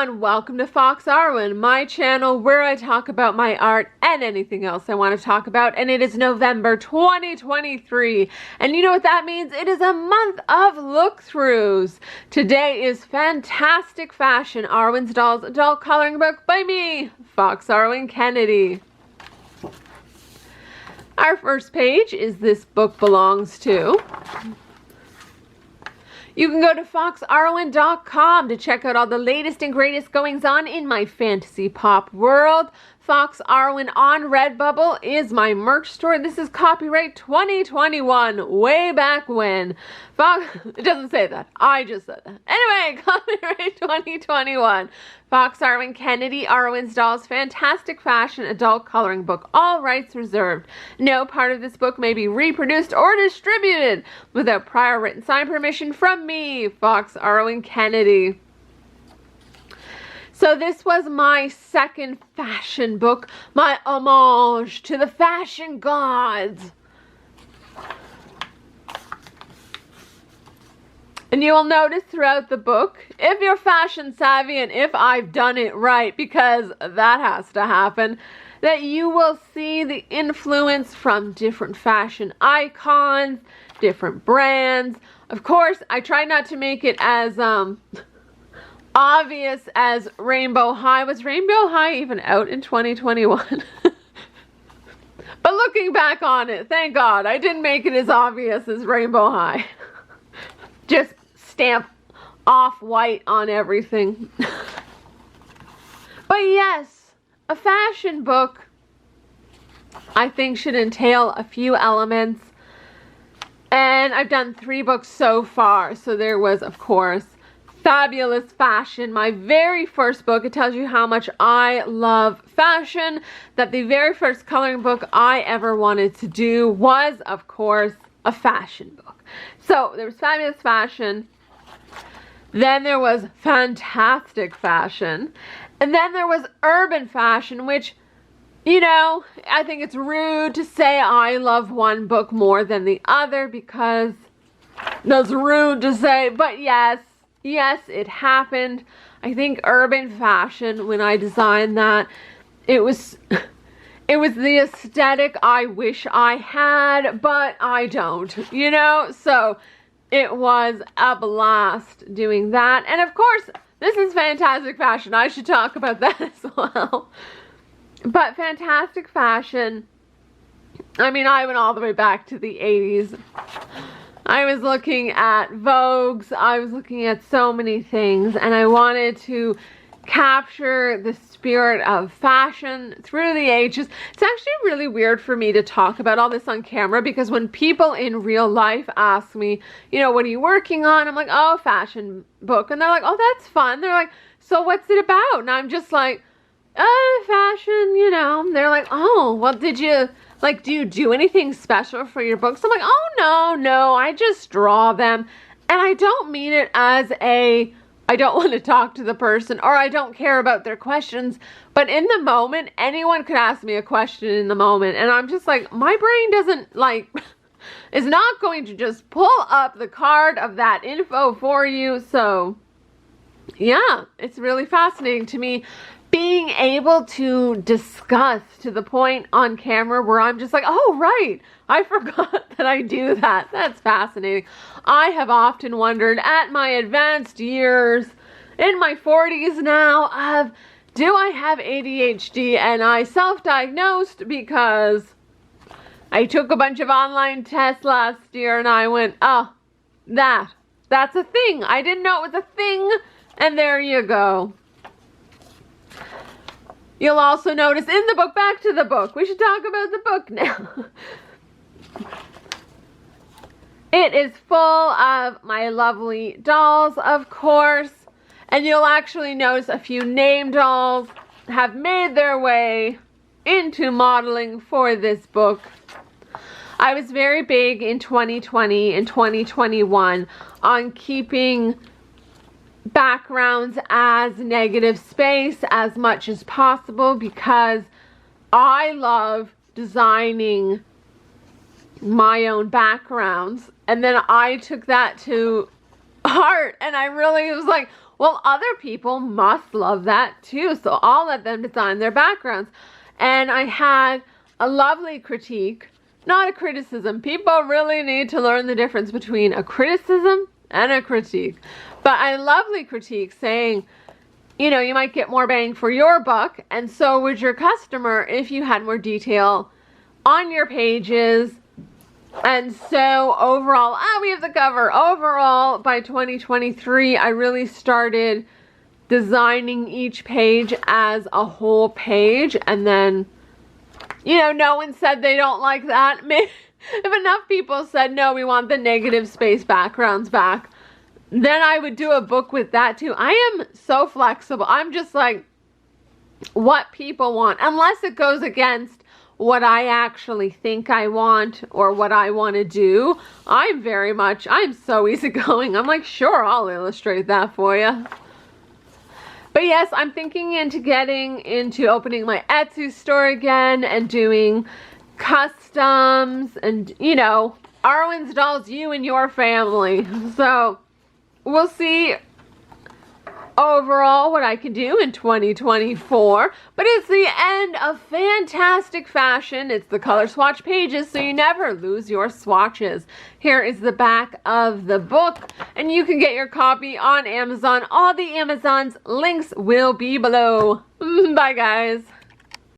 everyone, welcome to Fox Arwen, my channel where I talk about my art and anything else I want to talk about, and it is November 2023, and you know what that means? It is a month of look-throughs. Today is Fantastic Fashion, Arwen's Dolls adult coloring book by me, foxarwen. Our first page is This Book Belongs To. You can go to foxarwen.com to check out all the latest and greatest goings on in my fantasy pop world. Fox Arwen on Redbubble is my merch store. This is copyright 2021, way back when. It doesn't say that. I just said that. Anyway, copyright 2021. Fox Kennedy, Arwen's Dolls Fantastic Fashion Adult Coloring Book. All rights reserved. No part of this book may be reproduced or distributed without prior written signed permission from me, Fox Kennedy. So this was my second fashion book, my homage to the fashion gods. And you will notice throughout the book, if you're fashion savvy and if I've done it right, because that has to happen, that you will see the influence from different fashion icons, different brands. Of course, I try not to make it as obvious as Rainbow High. Was Rainbow High even out in 2021? But looking back on it, thank God I didn't make it as obvious as Rainbow High. Just stamp off-white on everything. But yes, a fashion book I think should entail a few elements. And I've done 3 books so far. So there was, of course, Fabulous Fashion, my very first book. It tells you how much I love fashion. That the very first coloring book I ever wanted to do was, of course, a fashion book. So there was Fabulous Fashion. Then there was Fantastic Fashion. And then there was Urban Fashion, which, you know, I think it's rude to say I love one book more than the other because that's rude to say, but yes, it happened. I think Urban Fashion, when I designed that, it was the aesthetic I wish I had, but I don't, you know? So it was a blast doing that. And of course, this is Fantastic Fashion. I should talk about that as well. But Fantastic Fashion, I mean, I went all the way back to the 80s. I was looking at Vogues, I was looking at so many things, and I wanted to capture the spirit of fashion through the ages. It's actually really weird for me to talk about all this on camera because when people in real life ask me, you know, what are you working on? I'm like, oh, fashion book. And they're like, oh, that's fun. They're like, so what's it about? And I'm just like, fashion, you know. And they're like, oh, well, did you... like, do you do anything special for your books? I'm like, oh, no, I just draw them. And I don't mean it as a, I don't want to talk to the person or I don't care about their questions. But in the moment, anyone could ask me a question in the moment. And I'm just like, my brain doesn't, like, is not going to just pull up the card of that info for you. So, yeah, it's really fascinating to me. Being able to discuss to the point on camera where I'm just like, oh, right, I forgot that I do that. That's fascinating. I have often wondered at my advanced years, in my 40s now, do I have ADHD? And I self-diagnosed because I took a bunch of online tests last year and I went, oh, that's a thing. I didn't know it was a thing. And there you go. You'll also notice in the book, back to the book. We should talk about the book now. It is full of my lovely dolls, of course. And you'll actually notice a few name dolls have made their way into modeling for this book. I was very big in 2020 and 2021 on keeping backgrounds as negative space as much as possible because I love designing my own backgrounds. And then I took that to heart and I really was like, Well, other people must love that too, so I'll let them design their backgrounds. And I had a lovely critique, not a criticism. People really need to learn the difference between a criticism and a critique. But a lovely critique saying, you know, you might get more bang for your buck, and so would your customer if you had more detail on your pages. And so overall, we have the cover. Overall, by 2023, I really started designing each page as a whole page. And then, you know, no one said they don't like that. If enough people said, no, we want the negative space backgrounds back, then I would do a book with that too. I am so flexible. I'm just like, what people want, unless it goes against what I actually think I want or what I want to do. I'm so easygoing. I'm like, sure, I'll illustrate that for you. But yes, I'm thinking into getting into opening my Etsy store again and doing customs and, you know, Arwen's dolls, you and your family. So we'll see overall what I can do in 2024, but it's the end of fantastic fashion. It's the color swatch pages, so you never lose your swatches. Here is the back of the book, and you can get your copy on Amazon. All the Amazon's links will be below. Bye guys.